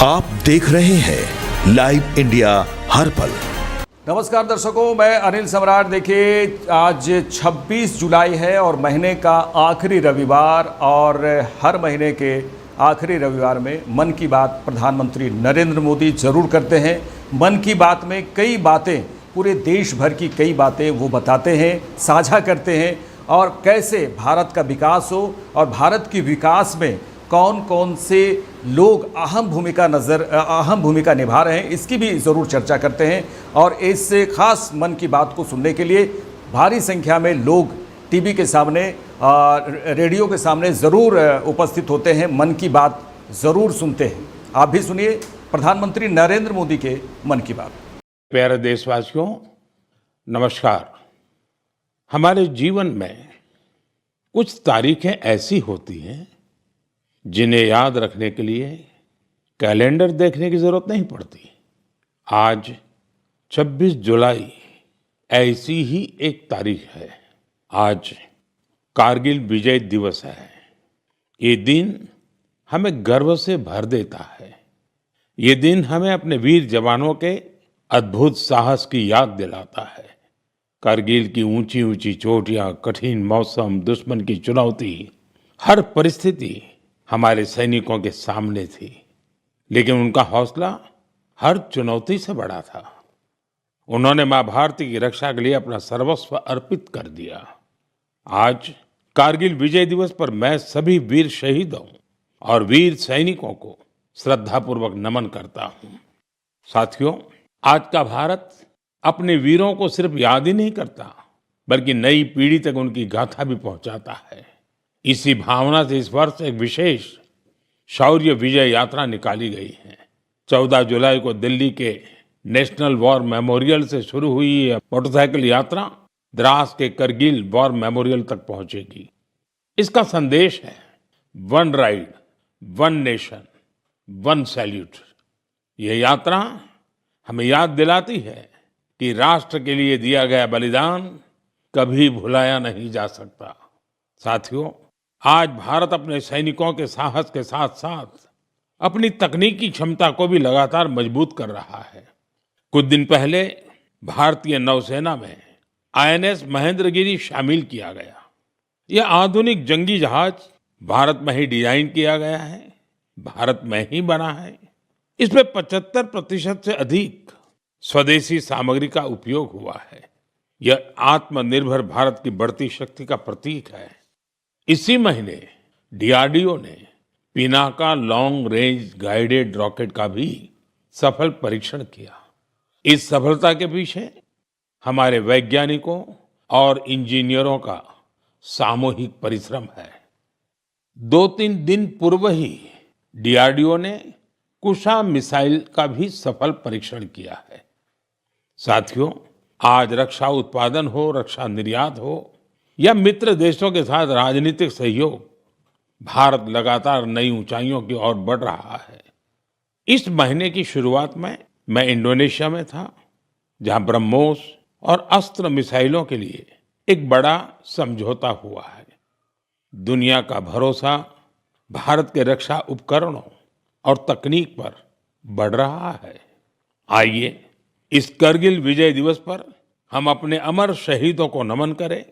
आप देख रहे हैं लाइव इंडिया हर पल। नमस्कार दर्शकों, मैं अनिल सम्राट। देखिए, आज 26 जुलाई है और महीने का आखिरी रविवार, और हर महीने के आखिरी रविवार में मन की बात प्रधानमंत्री नरेंद्र मोदी ज़रूर करते हैं। मन की बात में कई बातें, पूरे देश भर की कई बातें वो बताते हैं, साझा करते हैं, और कैसे भारत का विकास हो और भारत के विकास में कौन कौन से लोग अहम भूमिका निभा रहे हैं, इसकी भी ज़रूर चर्चा करते हैं। और इस खास मन की बात को सुनने के लिए भारी संख्या में लोग टीवी के सामने, रेडियो के सामने ज़रूर उपस्थित होते हैं, मन की बात ज़रूर सुनते हैं। आप भी सुनिए प्रधानमंत्री नरेंद्र मोदी के मन की बात। प्यारे देशवासियों, नमस्कार। हमारे जीवन में कुछ तारीखें ऐसी होती हैं जिन्हें याद रखने के लिए कैलेंडर देखने की जरूरत नहीं पड़ती। आज 26 जुलाई ऐसी ही एक तारीख है। आज कारगिल विजय दिवस है। ये दिन हमें गर्व से भर देता है। ये दिन हमें अपने वीर जवानों के अद्भुत साहस की याद दिलाता है। कारगिल की ऊंची ऊंची चोटियां, कठिन मौसम, दुश्मन की चुनौती, हर परिस्थिति हमारे सैनिकों के सामने थी, लेकिन उनका हौसला हर चुनौती से बड़ा था। उन्होंने मां भारती की रक्षा के लिए अपना सर्वस्व अर्पित कर दिया। आज कारगिल विजय दिवस पर मैं सभी वीर शहीदों और वीर सैनिकों को श्रद्धापूर्वक नमन करता हूं। साथियों, आज का भारत अपने वीरों को सिर्फ याद ही नहीं करता, बल्कि नई पीढ़ी तक उनकी गाथा भी पहुंचाता है। इसी भावना से इस वर्ष एक विशेष शौर्य विजय यात्रा निकाली गई है। 14 जुलाई को दिल्ली के नेशनल वॉर मेमोरियल से शुरू हुई ये मोटरसाइकिल यात्रा द्रास के करगिल वॉर मेमोरियल तक पहुंचेगी। इसका संदेश है one ride, one nation, one salute. ये यात्रा हमें याद दिलाती है कि राष्ट्र के लिए दिया गया बलिदान कभी भुलाया नहीं जा सकता। साथियों, आज भारत अपने सैनिकों के साहस के साथ साथ अपनी तकनीकी क्षमता को भी लगातार मजबूत कर रहा है। कुछ दिन पहले भारतीय नौसेना में आईएनएस महेंद्रगिरी शामिल किया गया। यह आधुनिक जंगी जहाज भारत में ही डिजाइन किया गया है, भारत में ही बना है। इसमें 75% से अधिक स्वदेशी सामग्री का उपयोग हुआ है। यह आत्मनिर्भर भारत की बढ़ती शक्ति का प्रतीक है। इसी महीने डीआरडीओ ने Pinaka long range guided rocket का भी सफल परीक्षण किया। इस सफलता के पीछे हमारे वैज्ञानिकों और इंजीनियरों का सामूहिक परिश्रम है। 2-3 दिन पूर्व ही डीआरडीओ ने कुशा मिसाइल का भी सफल परीक्षण किया है। साथियों, आज रक्षा उत्पादन हो, रक्षा निर्यात हो या मित्र देशों के साथ राजनीतिक सहयोग, भारत लगातार नई ऊंचाइयों की ओर बढ़ रहा है। इस महीने की शुरुआत में मैं इंडोनेशिया में था, जहां ब्रह्मोस और अस्त्र मिसाइलों के लिए एक बड़ा समझौता हुआ है। दुनिया का भरोसा भारत के रक्षा उपकरणों और तकनीक पर बढ़ रहा है। आइए इस करगिल विजय दिवस पर हम अपने अमर शहीदों को नमन करें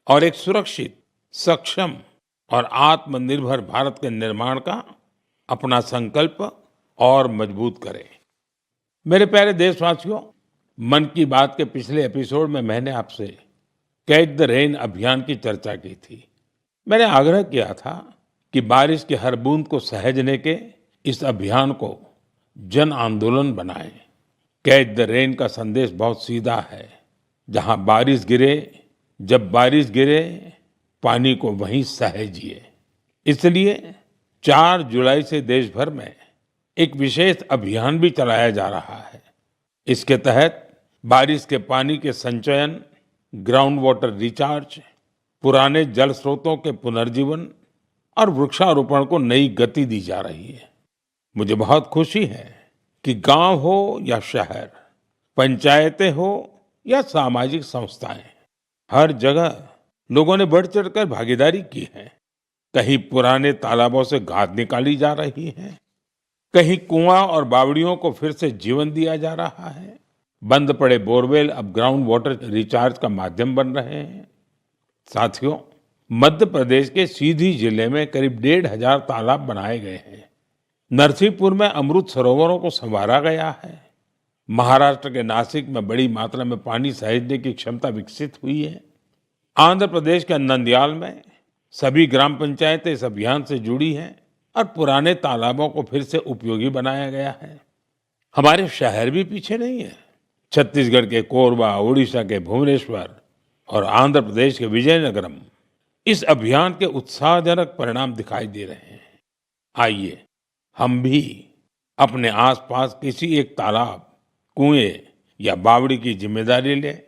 और एक सुरक्षित, सक्षम और आत्मनिर्भर भारत के निर्माण का अपना संकल्प और मजबूत करें। मेरे प्यारे देशवासियों, मन की बात के पिछले एपिसोड में मैंने आपसे कैच द रेन अभियान की चर्चा की थी। मैंने आग्रह किया था कि बारिश की हर बूंद को सहेजने के इस अभियान को जन आंदोलन बनाएं। कैच द रेन का संदेश बहुत सीधा है। जहां बारिश गिरे, जब बारिश गिरे, पानी को वहीं सहेजिए। इसलिए 4 जुलाई से देश भर में एक विशेष अभियान भी चलाया जा रहा है। इसके तहत बारिश के पानी के संचयन, ग्राउंड वाटर रिचार्ज, पुराने जल स्रोतों के पुनर्जीवन और वृक्षारोपण को नई गति दी जा रही है। मुझे बहुत खुशी है कि गांव हो या शहर, पंचायतें हो या सामाजिक संस्थाएं, हर जगह लोगों ने बढ़ चढ़कर भागीदारी की है। कहीं पुराने तालाबों से गाद निकाली जा रही है, कहीं कुआं और बावड़ियों को फिर से जीवन दिया जा रहा है। बंद पड़े बोरवेल अब ग्राउंड वाटर रिचार्ज का माध्यम बन रहे हैं। साथियों, मध्य प्रदेश के सीधी जिले में करीब 1,500 तालाब बनाए गए हैं। नरसिंहपुर में अमृत सरोवरों को संवारा गया है। महाराष्ट्र के नासिक में बड़ी मात्रा में पानी सहेजने की क्षमता विकसित हुई है। आंध्र प्रदेश के नंदयाल में सभी ग्राम पंचायतें इस अभियान से जुड़ी हैं और पुराने तालाबों को फिर से उपयोगी बनाया गया है। हमारे शहर भी पीछे नहीं है। छत्तीसगढ़ के कोरबा, उड़ीसा के भुवनेश्वर और आंध्र प्रदेश के विजयनगरम इस अभियान के उत्साहजनक परिणाम दिखाई दे रहे हैं। आइए हम भी अपने आसपास किसी एक तालाब, कुएं या बावड़ी की जिम्मेदारी लें,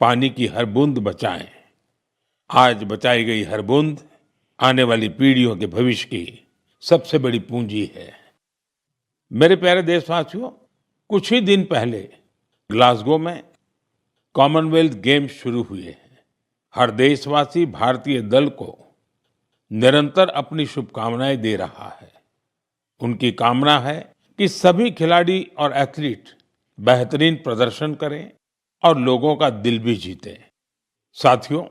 पानी की हर बूंद बचाएं। आज बचाई गई हर बूंद आने वाली पीढ़ियों के भविष्य की सबसे बड़ी पूंजी है। मेरे प्यारे देशवासियों, कुछ ही दिन पहले ग्लासगो में कॉमनवेल्थ गेम्स शुरू हुए हैं। हर देशवासी भारतीय दल को निरंतर अपनी शुभकामनाएं दे रहा है। उनकी कामना है कि सभी खिलाड़ी और एथलीट बेहतरीन प्रदर्शन करें और लोगों का दिल भी जीतें। साथियों,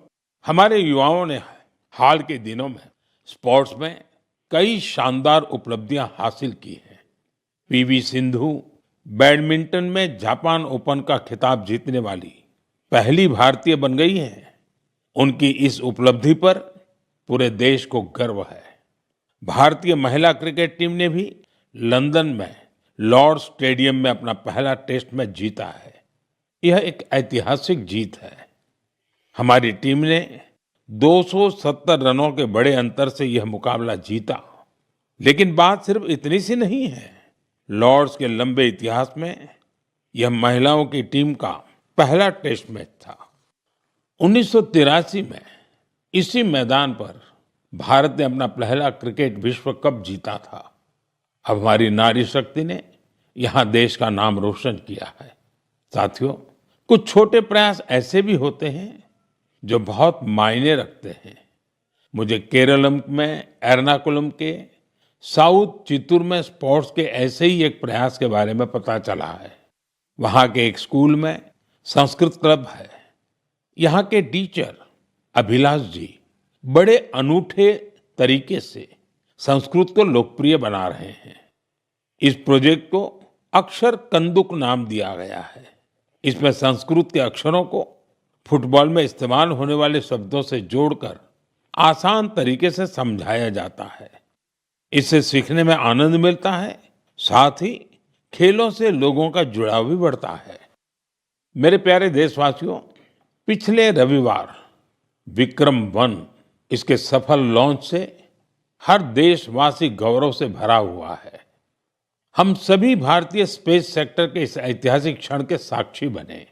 हमारे युवाओं ने हाल के दिनों में स्पोर्ट्स में कई शानदार उपलब्धियां हासिल की हैं। पीवी सिंधु बैडमिंटन में जापान ओपन का खिताब जीतने वाली पहली भारतीय बन गई हैं। उनकी इस उपलब्धि पर पूरे देश को गर्व है। भारतीय महिला क्रिकेट टीम ने भी लंदन में लॉर्ड्स स्टेडियम में अपना पहला टेस्ट मैच जीता है। यह एक ऐतिहासिक जीत है। हमारी टीम ने 270 रनों के बड़े अंतर से यह मुकाबला जीता। लेकिन बात सिर्फ इतनी सी नहीं है। लॉर्ड्स के लंबे इतिहास में यह महिलाओं की टीम का पहला टेस्ट मैच था। 1983 में इसी मैदान पर भारत ने अपना पहला क्रिकेट विश्व कप जीता था। अब हमारी नारी शक्ति ने यहाँ देश का नाम रोशन किया है। साथियों, कुछ छोटे प्रयास ऐसे भी होते हैं जो बहुत मायने रखते हैं। मुझे केरलम में एर्नाकुलम के साउथ चित्तूर में स्पोर्ट्स के ऐसे ही एक प्रयास के बारे में पता चला है। वहाँ के एक स्कूल में संस्कृत क्लब है। यहाँ के टीचर अभिलाष जी बड़े अनूठे तरीके से संस्कृत को लोकप्रिय बना रहे हैं। इस प्रोजेक्ट को अक्षर कंदुक नाम दिया गया है। इसमें संस्कृत के अक्षरों को फुटबॉल में इस्तेमाल होने वाले शब्दों से जोड़कर आसान तरीके से समझाया जाता है। इससे सीखने में आनंद मिलता है, साथ ही खेलों से लोगों का जुड़ाव भी बढ़ता है। मेरे प्यारे देशवासियों, पिछले रविवार विक्रम-1 इसके सफल लॉन्च से हर देशवासी गौरव से भरा हुआ है। हम सभी भारतीय स्पेस सेक्टर के इस ऐतिहासिक क्षण के साक्षी बने।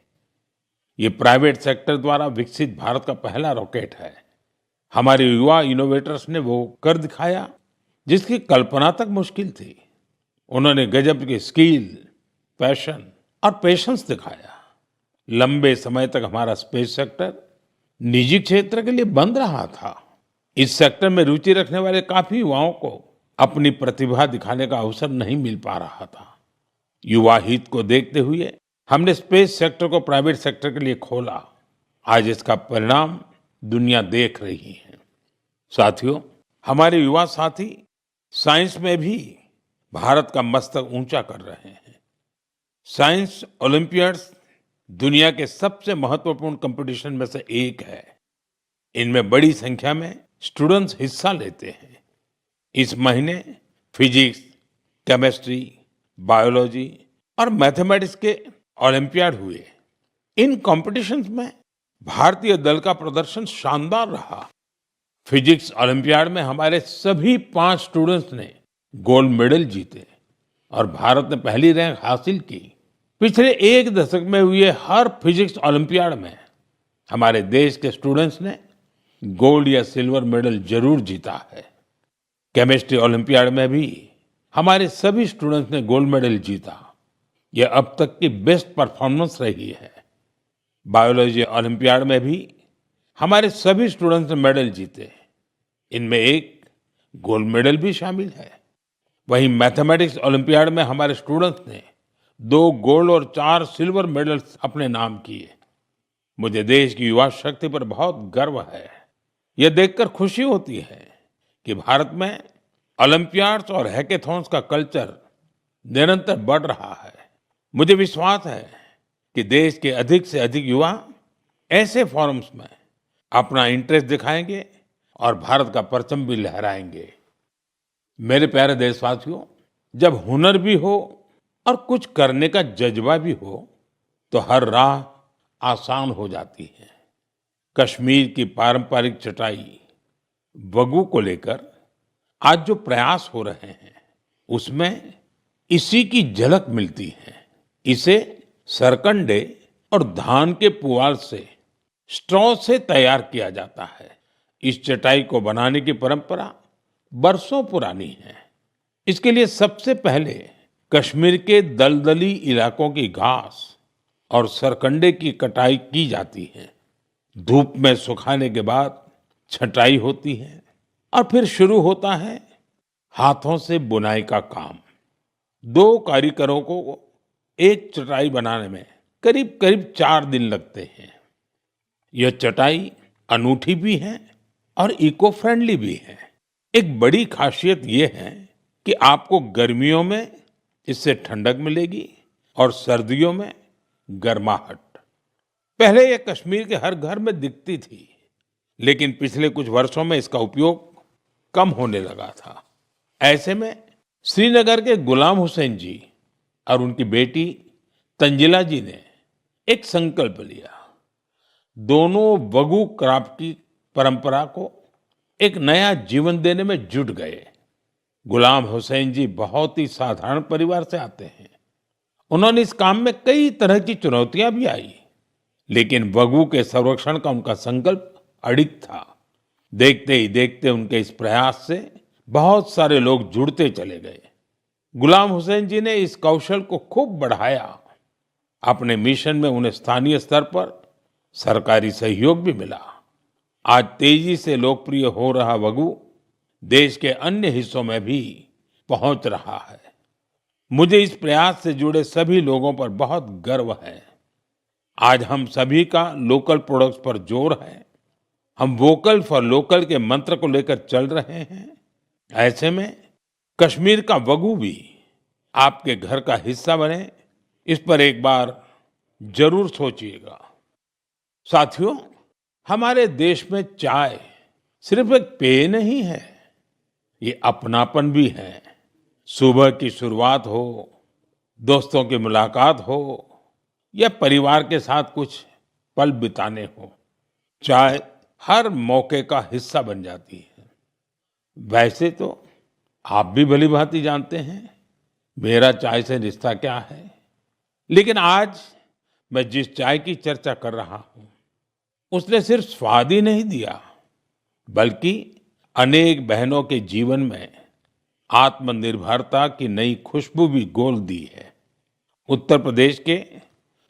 ये प्राइवेट सेक्टर द्वारा विकसित भारत का पहला रॉकेट है। हमारे युवा इनोवेटर्स ने वो कर दिखाया जिसकी कल्पना तक मुश्किल थी। उन्होंने गजब की स्किल, पैशन और पेशेंस दिखाया। लंबे समय तक हमारा स्पेस सेक्टर निजी क्षेत्र के लिए बंद रहा था। इस सेक्टर में रुचि रखने वाले काफी युवाओं को अपनी प्रतिभा दिखाने का अवसर नहीं मिल पा रहा था। युवा हित को देखते हुए हमने स्पेस सेक्टर को प्राइवेट सेक्टर के लिए खोला। आज इसका परिणाम दुनिया देख रही है। साथियों, हमारे युवा साथी साइंस में भी भारत का मस्तक ऊंचा कर रहे हैं। साइंस ओलंपियाड्स दुनिया के सबसे महत्वपूर्ण कंपटीशन में से एक है। इनमें बड़ी संख्या में स्टूडेंट्स हिस्सा लेते हैं। इस महीने फिजिक्स, केमिस्ट्री, बायोलॉजी और मैथमेटिक्स के ओलंपियाड हुए। इन कॉम्पिटिशन्स में भारतीय दल का प्रदर्शन शानदार रहा। फिजिक्स ओलंपियाड में हमारे सभी 5 स्टूडेंट्स ने गोल्ड मेडल जीते और भारत ने पहली रैंक हासिल की। पिछले एक दशक में हुए हर फिजिक्स ओलंपियाड में हमारे देश के स्टूडेंट्स ने गोल्ड या सिल्वर मेडल जरूर जीता है। केमिस्ट्री ओलंपियाड में भी हमारे सभी स्टूडेंट्स ने गोल्ड मेडल जीता। यह अब तक की बेस्ट परफॉर्मेंस रही है। बायोलॉजी ओलंपियाड में भी हमारे सभी स्टूडेंट्स ने मेडल जीते। इनमें एक गोल्ड मेडल भी शामिल है। वहीं मैथमेटिक्स ओलंपियाड में हमारे स्टूडेंट्स ने 2 गोल्ड और 4 सिल्वर मेडल्स अपने नाम किए। मुझे देश की युवा शक्ति पर बहुत गर्व है। यह देखकर खुशी होती है कि भारत में ओलंपियाड्स और हैकेथॉन्स का कल्चर निरंतर बढ़ रहा है। मुझे विश्वास है कि देश के अधिक से अधिक युवा ऐसे फोरम्स में अपना इंटरेस्ट दिखाएंगे और भारत का परचम भी लहराएंगे। मेरे प्यारे देशवासियों, जब हुनर भी हो और कुछ करने का जज्बा भी हो, तो हर राह आसान हो जाती है। कश्मीर की पारंपरिक चटाई वगू को लेकर आज जो प्रयास हो रहे हैं, उसमें इसी की झलक मिलती है। इसे सरकंडे और धान के पुआल से, स्ट्रॉ से तैयार किया जाता है। इस चटाई को बनाने की परंपरा बरसों पुरानी है। इसके लिए सबसे पहले कश्मीर के दलदली इलाकों की घास और सरकंडे की कटाई की जाती है। धूप में सुखाने के बाद छटाई होती है और फिर शुरू होता है हाथों से बुनाई का काम। 2 कारीगरों को एक चटाई बनाने में करीब करीब 4 दिन लगते हैं। यह चटाई अनूठी भी है और इको फ्रेंडली भी है। एक बड़ी खासियत यह है कि आपको गर्मियों में इससे ठंडक मिलेगी और सर्दियों में गर्माहट। पहले यह कश्मीर के हर घर में दिखती थी, लेकिन पिछले कुछ वर्षों में इसका उपयोग कम होने लगा था। ऐसे में श्रीनगर के गुलाम हुसैन जी और उनकी बेटी तंजिला जी ने एक संकल्प लिया। दोनों वगू क्राफ्ट की परंपरा को एक नया जीवन देने में जुट गए। गुलाम हुसैन जी बहुत ही साधारण परिवार से आते हैं। उन्होंने इस काम में कई तरह की चुनौतियां भी आई, लेकिन वगू के संरक्षण का उनका संकल्प अडिग था। देखते ही देखते उनके इस प्रयास से बहुत सारे लोग जुड़ते चले गए। गुलाम हुसैन जी ने इस कौशल को खूब बढ़ाया। अपने मिशन में उन्हें स्थानीय स्तर पर सरकारी सहयोग भी मिला। आज तेजी से लोकप्रिय हो रहा वगू देश के अन्य हिस्सों में भी पहुंच रहा है। मुझे इस प्रयास से जुड़े सभी लोगों पर बहुत गर्व है। आज हम सभी का लोकल प्रोडक्ट्स पर जोर है। हम वोकल फॉर लोकल के मंत्र को लेकर चल रहे हैं। ऐसे में कश्मीर का वगू भी आपके घर का हिस्सा बने, इस पर एक बार जरूर सोचिएगा। साथियों, हमारे देश में चाय सिर्फ एक पेय नहीं है, ये अपनापन भी है। सुबह की शुरुआत हो, दोस्तों की मुलाकात हो या परिवार के साथ कुछ पल बिताने हो, चाय हर मौके का हिस्सा बन जाती है। वैसे तो आप भी भली भांति जानते हैं मेरा चाय से रिश्ता क्या है, लेकिन आज मैं जिस चाय की चर्चा कर रहा हूं, उसने सिर्फ स्वाद ही नहीं दिया, बल्कि अनेक बहनों के जीवन में आत्मनिर्भरता की नई खुशबू भी घोल दी है। उत्तर प्रदेश के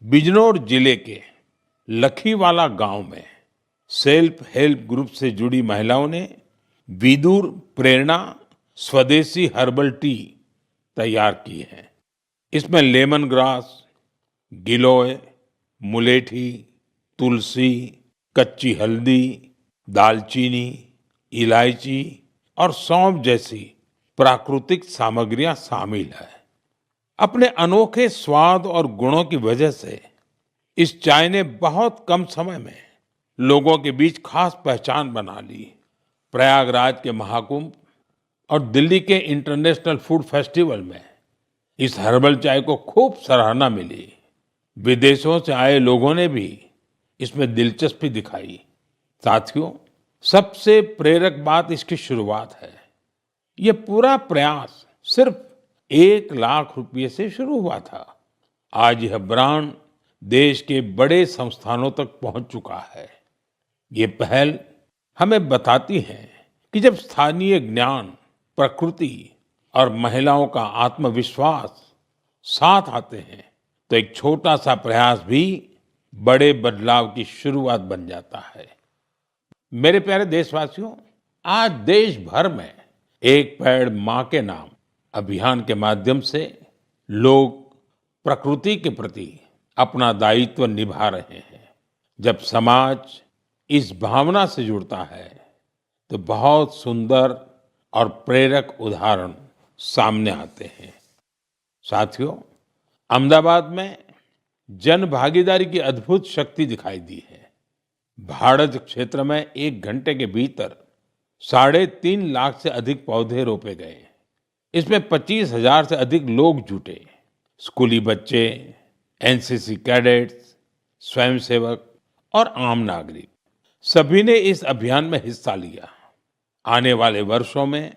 बिजनौर जिले के लखीवाला गांव में सेल्फ हेल्प ग्रुप से जुड़ी महिलाओं ने विदुर प्रेरणा स्वदेशी हर्बल टी तैयार की है। इसमें लेमन ग्रास, गिलोय, मुलेठी, तुलसी, कच्ची हल्दी, दालचीनी, इलायची और सौंफ जैसी प्राकृतिक सामग्रियां शामिल है। अपने अनोखे स्वाद और गुणों की वजह से इस चाय ने बहुत कम समय में लोगों के बीच खास पहचान बना ली। प्रयागराज के महाकुंभ और दिल्ली के इंटरनेशनल फूड फेस्टिवल में इस हर्बल चाय को खूब सराहना मिली। विदेशों से आए लोगों ने भी इसमें दिलचस्पी दिखाई। साथियों, सबसे प्रेरक बात इसकी शुरुआत है। ये पूरा प्रयास सिर्फ 1 लाख रुपये से शुरू हुआ था। आज यह ब्रांड देश के बड़े संस्थानों तक पहुंच चुका है। ये पहल हमें बताती है कि जब स्थानीय ज्ञान, प्रकृति और महिलाओं का आत्मविश्वास साथ आते हैं, तो एक छोटा सा प्रयास भी बड़े बदलाव की शुरुआत बन जाता है। मेरे प्यारे देशवासियों, आज देश भर में एक पेड़ मां के नाम अभियान के माध्यम से लोग प्रकृति के प्रति अपना दायित्व निभा रहे हैं। जब समाज इस भावना से जुड़ता है तो बहुत सुंदर और प्रेरक उदाहरण सामने आते हैं। साथियों, अहमदाबाद में जन भागीदारी की अद्भुत शक्ति दिखाई दी है। भाड़ज क्षेत्र में 1 घंटे के भीतर 3.5 लाख से अधिक पौधे रोपे गए। इसमें 25,000 से अधिक लोग जुटे। स्कूली बच्चे, एनसीसी कैडेट्स, स्वयंसेवक और आम नागरिक सभी ने इस अभियान में हिस्सा लिया। आने वाले वर्षों में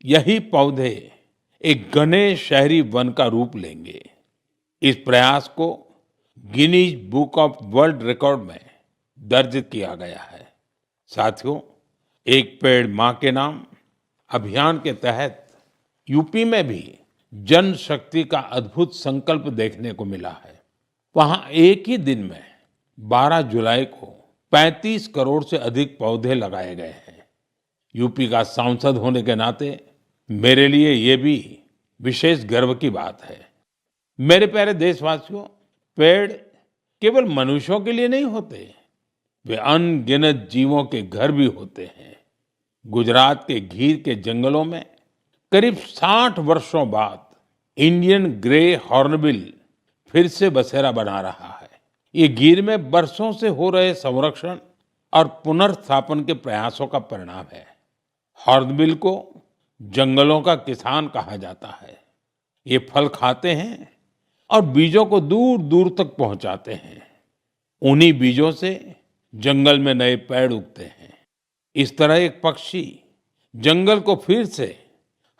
यही पौधे एक घने शहरी वन का रूप लेंगे। इस प्रयास को Guinness book of world record में दर्ज किया गया है। साथियों, एक पेड़ मां के नाम अभियान के तहत यूपी में भी जन शक्ति का अद्भुत संकल्प देखने को मिला है। वहां एक ही दिन में 12 जुलाई को 35 करोड़ से अधिक पौधे लगाए गए हैं। यूपी का सांसद होने के नाते मेरे लिए ये भी विशेष गर्व की बात है। मेरे प्यारे देशवासियों, पेड़ केवल मनुष्यों के लिए नहीं होते, वे अनगिनत जीवों के घर भी होते हैं। गुजरात के गीर के जंगलों में करीब 60 वर्षों बाद इंडियन ग्रे हॉर्नबिल फिर से बसेरा बना रहा है। ये गीर में बरसों से हो रहे संरक्षण और पुनर्स्थापन के प्रयासों का परिणाम है। हॉर्नबिल को जंगलों का किसान कहा जाता है। ये फल खाते हैं और बीजों को दूर दूर तक पहुंचाते हैं। उन्हीं बीजों से जंगल में नए पेड़ उगते हैं। इस तरह एक पक्षी जंगल को फिर से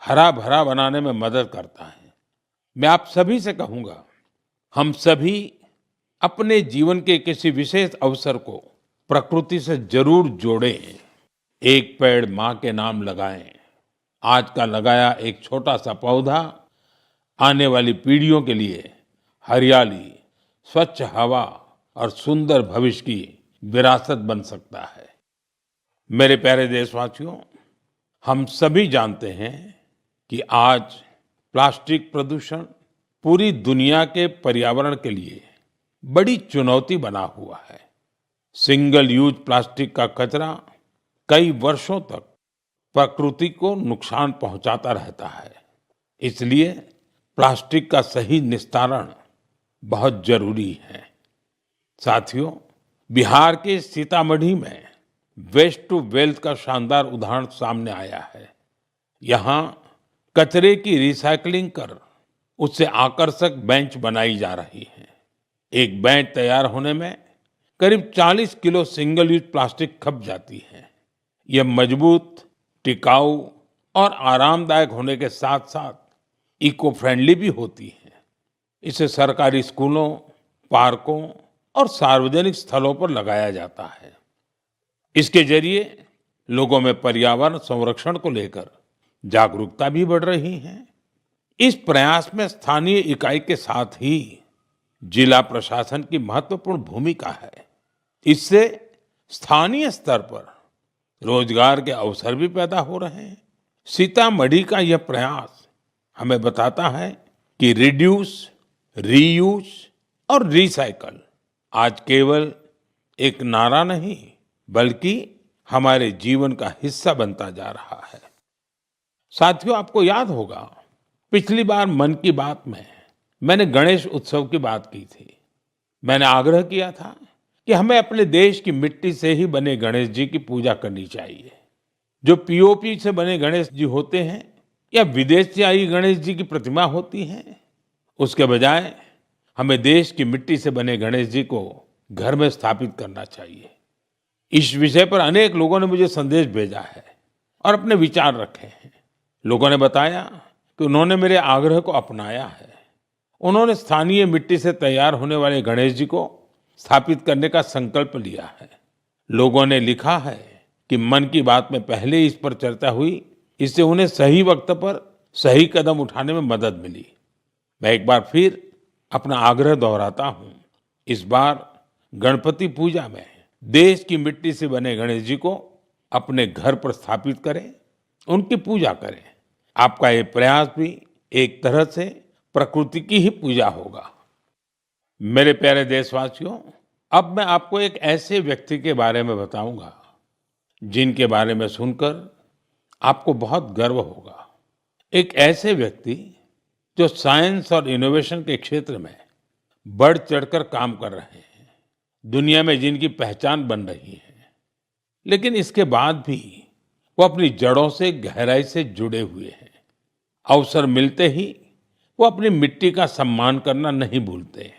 हरा भरा बनाने में मदद करता है। मैं आप सभी से कहूंगा, हम सभी अपने जीवन के किसी विशेष अवसर को प्रकृति से जरूर जोड़ें। एक पेड़ मां के नाम लगाएं। आज का लगाया एक छोटा सा पौधा आने वाली पीढ़ियों के लिए हरियाली, स्वच्छ हवा और सुंदर भविष्य की विरासत बन सकता है। मेरे प्यारे देशवासियों, हम सभी जानते हैं कि आज प्लास्टिक प्रदूषण पूरी दुनिया के पर्यावरण के लिए बड़ी चुनौती बना हुआ है। सिंगल यूज प्लास्टिक का कचरा कई वर्षों तक प्रकृति को नुकसान पहुंचाता रहता है। इसलिए प्लास्टिक का सही निस्तारण बहुत जरूरी है। साथियों, बिहार के सीतामढ़ी में वेस्ट टू वेल्थ का शानदार उदाहरण सामने आया है। यहाँ कचरे की रिसाइकलिंग कर उससे आकर्षक बेंच बनाई जा रही है। एक बेंच तैयार होने में करीब 40 किलो सिंगल यूज प्लास्टिक खप जाती है। यह मजबूत, टिकाऊ और आरामदायक होने के साथ साथ इको फ्रेंडली भी होती है। इसे सरकारी स्कूलों, पार्कों और सार्वजनिक स्थलों पर लगाया जाता है। इसके जरिए लोगों में पर्यावरण संरक्षण को लेकर जागरूकता भी बढ़ रही है। इस प्रयास में स्थानीय इकाई के साथ ही जिला प्रशासन की महत्वपूर्ण भूमिका है। इससे स्थानीय स्तर पर रोजगार के अवसर भी पैदा हो रहे हैं। सीतामढ़ी का यह प्रयास हमें बताता है कि रिड्यूस, रीयूज और रिसाइकल आज केवल एक नारा नहीं, बल्कि हमारे जीवन का हिस्सा बनता जा रहा है। साथियों, आपको याद होगा, पिछली बार मन की बात में मैंने गणेश उत्सव की बात की थी। मैंने आग्रह किया था कि हमें अपने देश की मिट्टी से ही बने गणेश जी की पूजा करनी चाहिए। जो पीओपी से बने गणेश जी होते हैं या विदेश से आई गणेश जी की प्रतिमा होती है, उसके बजाय हमें देश की मिट्टी से बने गणेश जी को घर में स्थापित करना चाहिए। इस विषय पर अनेक लोगों ने मुझे संदेश भेजा है और अपने विचार रखे हैं। लोगों ने बताया कि उन्होंने मेरे आग्रह को अपनाया है। उन्होंने स्थानीय मिट्टी से तैयार होने वाले गणेश जी को स्थापित करने का संकल्प लिया है। लोगों ने लिखा है कि मन की बात में पहले इस पर चर्चा हुई, इससे उन्हें सही वक्त पर सही कदम उठाने में मदद मिली। मैं एक बार फिर अपना आग्रह दोहराता हूं। इस बार गणपति पूजा में देश की मिट्टी से बने गणेश जी को अपने घर पर स्थापित करें, उनकी पूजा करें। आपका ये प्रयास भी एक तरह से प्रकृति की ही पूजा होगा। मेरे प्यारे देशवासियों, अब मैं आपको एक ऐसे व्यक्ति के बारे में बताऊंगा जिनके बारे में सुनकर आपको बहुत गर्व होगा। एक ऐसे व्यक्ति जो साइंस और इनोवेशन के क्षेत्र में बढ़ चढ़कर काम कर रहे हैं, दुनिया में जिनकी पहचान बन रही है, लेकिन इसके बाद भी वो अपनी जड़ों से गहराई से जुड़े हुए हैं। अवसर मिलते ही वो अपनी मिट्टी का सम्मान करना नहीं भूलते।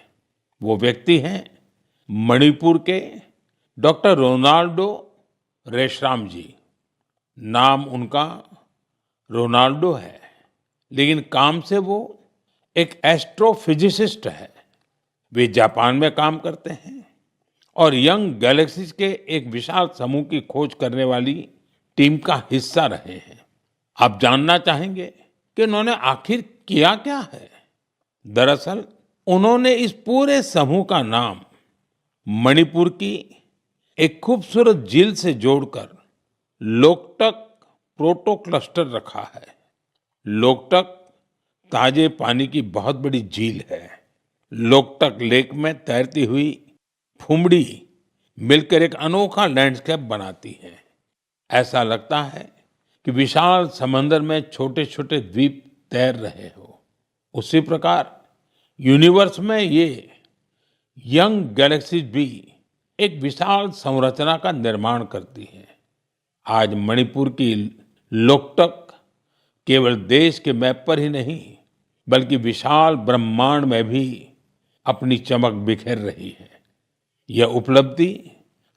वो व्यक्ति हैं मणिपुर के डॉक्टर रोनाल्डो रेशराम जी। नाम उनका रोनाल्डो है, लेकिन काम से वो एक एस्ट्रोफिजिसिस्ट है। वे जापान में काम करते हैं और यंग गैलेक्सीज के एक विशाल समूह की खोज करने वाली टीम का हिस्सा रहे हैं। आप जानना चाहेंगे कि उन्होंने आखिर किया क्या है? दरअसल उन्होंने इस पूरे समूह का नाम मणिपुर की एक खूबसूरत झील से जोड़कर लोकटक प्रोटो क्लस्टर रखा है। लोकटक ताजे पानी की बहुत बड़ी झील है। लोकटक लेक में तैरती हुई फुमड़ी मिलकर एक अनोखा लैंडस्केप बनाती है। ऐसा लगता है कि विशाल समंदर में छोटे छोटे द्वीप तैर रहे हो। उसी प्रकार यूनिवर्स में ये यंग गैलेक्सीज भी एक विशाल संरचना का निर्माण करती है। आज मणिपुर की लोकटक केवल देश के मैप पर ही नहीं, बल्कि विशाल ब्रह्मांड में भी अपनी चमक बिखेर रही है। यह उपलब्धि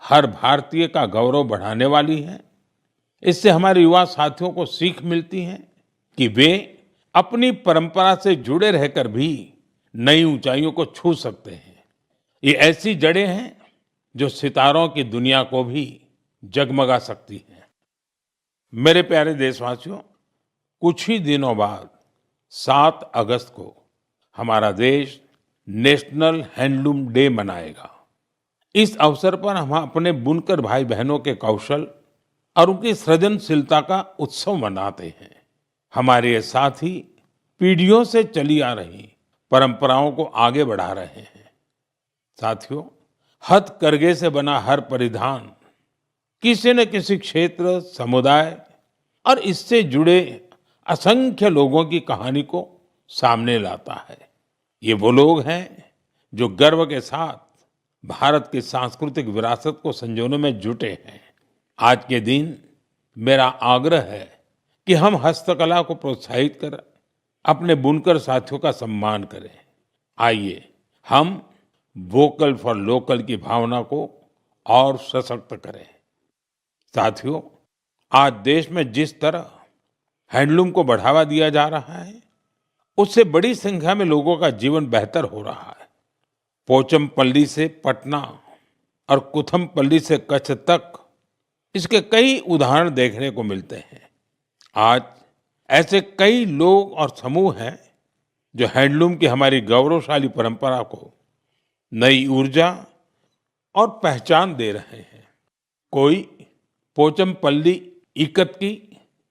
हर भारतीय का गौरव बढ़ाने वाली है। इससे हमारे युवा साथियों को सीख मिलती है कि वे अपनी परंपरा से जुड़े रहकर भी नई ऊंचाइयों को छू सकते हैं। ये ऐसी जड़ें हैं जो सितारों की दुनिया को भी जगमगा सकती हैं। मेरे प्यारे देशवासियों, कुछ ही दिनों बाद 7 अगस्त को हमारा देश नेशनल हैंडलूम डे मनाएगा। इस अवसर पर हम अपने बुनकर भाई बहनों के कौशल और उनकी सृजनशीलता का उत्सव मनाते हैं। हमारे ये साथी पीढ़ियों से चली आ रही परंपराओं को आगे बढ़ा रहे हैं। साथियों, हथकरघे से बना हर परिधान किसी न किसी क्षेत्र, समुदाय और इससे जुड़े असंख्य लोगों की कहानी को सामने लाता है। ये वो लोग हैं जो गर्व के साथ भारत की सांस्कृतिक विरासत को संजोने में जुटे हैं। आज के दिन मेरा आग्रह है कि हम हस्तकला को प्रोत्साहित कर अपने बुनकर साथियों का सम्मान करें। आइए हम वोकल फॉर लोकल की भावना को और सशक्त करें। साथियों, आज देश में जिस तरह हैंडलूम को बढ़ावा दिया जा रहा है, उससे बड़ी संख्या में लोगों का जीवन बेहतर हो रहा है। पोचमपल्ली से पटना और कुथमपल्ली से कच्छ तक इसके कई उदाहरण देखने को मिलते हैं। आज ऐसे कई लोग और समूह हैं जो हैंडलूम की हमारी गौरवशाली परंपरा को नई ऊर्जा और पहचान दे रहे हैं। कोई पोचमपल्ली इकत की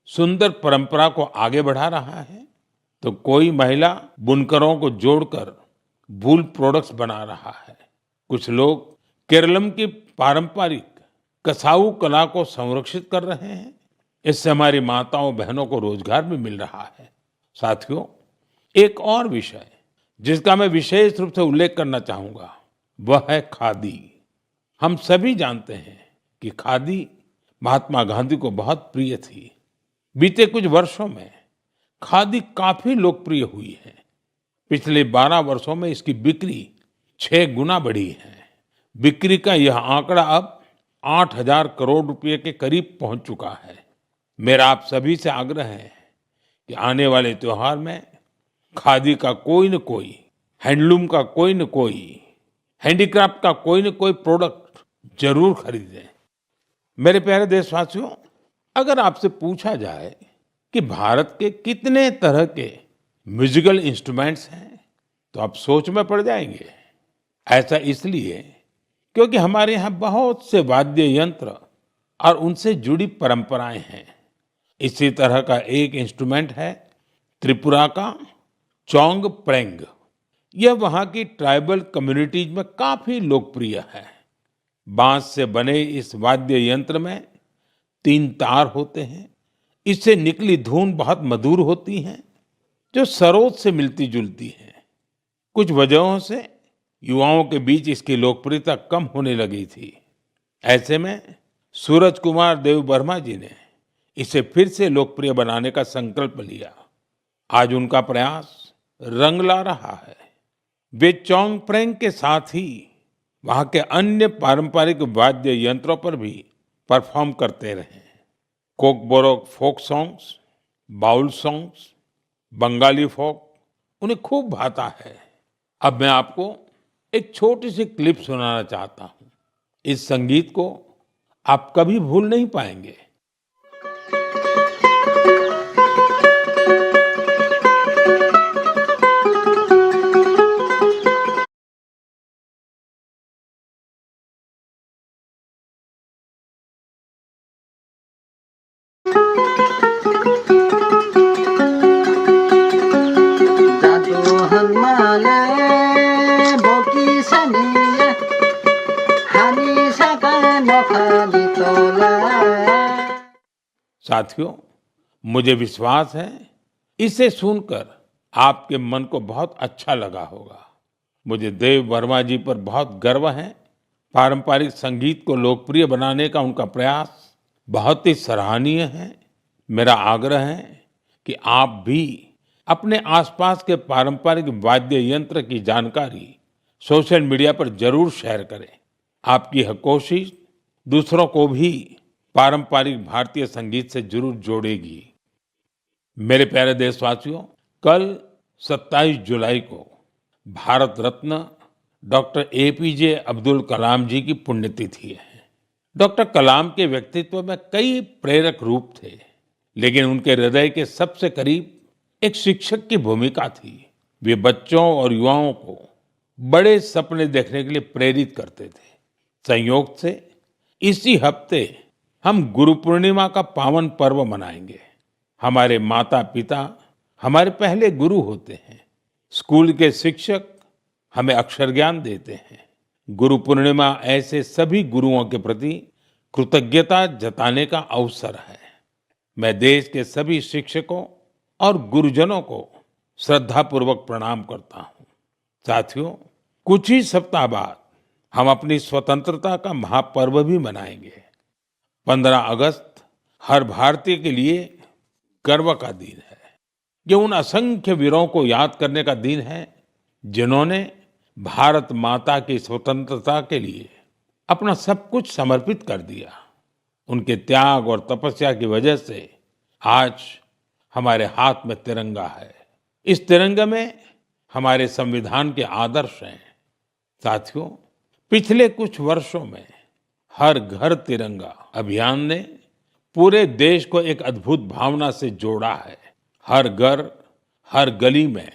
सुंदर परंपरा को आगे बढ़ा रहा है, तो कोई महिला बुनकरों को जोड़कर वूल प्रोडक्ट्स बना रहा है। कुछ लोग केरलम की पारंपरिक कसाऊ कला को संरक्षित कर रहे हैं। इससे हमारी माताओं बहनों को रोजगार भी मिल रहा है। साथियों, एक और विषय जिसका मैं विशेष रूप से उल्लेख करना चाहूंगा, वह है खादी। हम सभी जानते हैं कि खादी महात्मा गांधी को बहुत प्रिय थी। बीते कुछ वर्षों में खादी काफी लोकप्रिय हुई है। पिछले 12 वर्षों में इसकी बिक्री 6 गुना बढ़ी है। बिक्री का यह आंकड़ा अब 8,000 करोड़ रुपए के करीब पहुंच चुका है। मेरा आप सभी से आग्रह है कि आने वाले त्योहार में खादी का कोई न कोई, हैंडलूम का कोई न कोई, हैंडीक्राफ्ट का कोई न कोई प्रोडक्ट जरूर खरीदें। मेरे प्यारे देशवासियों, अगर आपसे पूछा जाए कि भारत के कितने तरह के म्यूजिकल इंस्ट्रूमेंट्स हैं, तो आप सोच में पड़ जाएंगे। ऐसा इसलिए क्योंकि हमारे यहाँ बहुत से वाद्य यंत्र और उनसे जुड़ी परंपराएं हैं। इसी तरह का एक इंस्ट्रूमेंट है त्रिपुरा का चोंग प्रेंग। यह वहाँ की ट्राइबल कम्युनिटीज में काफी लोकप्रिय है। बांस से बने इस वाद्य यंत्र में 3 तार होते हैं। इससे निकली धुन बहुत मधुर होती है, जो सरोद से मिलती जुलती है। कुछ वजहों से युवाओं के बीच इसकी लोकप्रियता कम होने लगी थी। ऐसे में सूरज कुमार देव वर्मा जी ने इसे फिर से लोकप्रिय बनाने का संकल्प लिया। आज उनका प्रयास रंग ला रहा है। वे चोंग प्रेंग के साथ ही वहाँ के अन्य पारंपरिक वाद्य यंत्रों पर भी परफॉर्म करते रहे। Kokborok folk songs, Baul songs, Bengali folk उन्हें खूब भाता है। अब मैं आपको एक छोटी सी क्लिप सुनाना चाहता हूँ। इस संगीत को आप कभी भूल नहीं पाएंगे। जादू हन्माले बोकी सनिए हानि सका नफाली तोला। साथियों, मुझे विश्वास है इसे सुनकर आपके मन को बहुत अच्छा लगा होगा। मुझे देव वर्मा जी पर बहुत गर्व है। पारंपरिक संगीत को लोकप्रिय बनाने का उनका प्रयास बहुत ही सराहनीय है। मेरा आग्रह है कि आप भी अपने आसपास के पारंपरिक वाद्य यंत्र की जानकारी सोशल मीडिया पर जरूर शेयर करें। आपकी यह कोशिश दूसरों को भी पारंपरिक भारतीय संगीत से जरूर जोड़ेगी। मेरे प्यारे देशवासियों, कल 27 जुलाई को भारत रत्न डॉक्टर एपीजे अब्दुल कलाम जी की पुण्यतिथि है। डॉक्टर कलाम के व्यक्तित्व में कई प्रेरक रूप थे, लेकिन उनके हृदय के सबसे करीब एक शिक्षक की भूमिका थी। वे बच्चों और युवाओं को बड़े सपने देखने के लिए प्रेरित करते थे। संयोग से इसी हफ्ते हम गुरु पूर्णिमा का पावन पर्व मनाएंगे। हमारे माता पिता हमारे पहले गुरु होते हैं। स्कूल के शिक्षक हमें अक्षर ज्ञान देते हैं। गुरु पूर्णिमा ऐसे सभी गुरुओं के प्रति कृतज्ञता जताने का अवसर है। मैं देश के सभी शिक्षकों और गुरुजनों को श्रद्धापूर्वक प्रणाम करता हूँ। साथियों, कुछ ही सप्ताह बाद हम अपनी स्वतंत्रता का महापर्व भी मनाएंगे। 15 अगस्त हर भारतीय के लिए गर्व का दिन है। ये उन असंख्य वीरों को याद करने का दिन है जिन्होंने भारत माता की स्वतंत्रता के लिए अपना सब कुछ समर्पित कर दिया। उनके त्याग और तपस्या की वजह से आज हमारे हाथ में तिरंगा है। इस तिरंगे में हमारे संविधान के आदर्श हैं। साथियों, पिछले कुछ वर्षों में हर घर तिरंगा अभियान ने पूरे देश को एक अद्भुत भावना से जोड़ा है। हर घर, हर गली में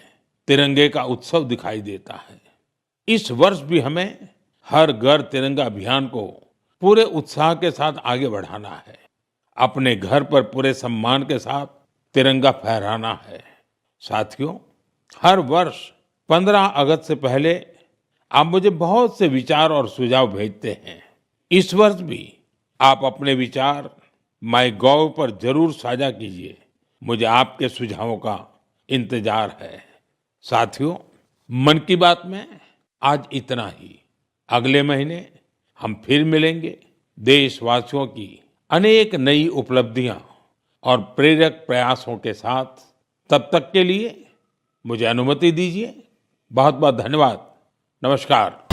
तिरंगे का उत्सव दिखाई देता है। इस वर्ष भी हमें हर घर तिरंगा अभियान को पूरे उत्साह के साथ आगे बढ़ाना है। अपने घर पर पूरे सम्मान के साथ तिरंगा फहराना है। साथियों, हर वर्ष 15 अगस्त से पहले आप मुझे बहुत से विचार और सुझाव भेजते हैं। इस वर्ष भी आप अपने विचार माईगॉव पर जरूर साझा कीजिए। मुझे आपके सुझावों का इंतजार है। साथियों, मन की बात में आज इतना ही। अगले महीने हम फिर मिलेंगे देशवासियों की अनेक नई उपलब्धियां और प्रेरक प्रयासों के साथ। तब तक के लिए मुझे अनुमति दीजिए। बहुत बहुत धन्यवाद। नमस्कार।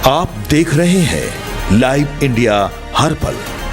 आप देख रहे हैं लाइव इंडिया हर पल।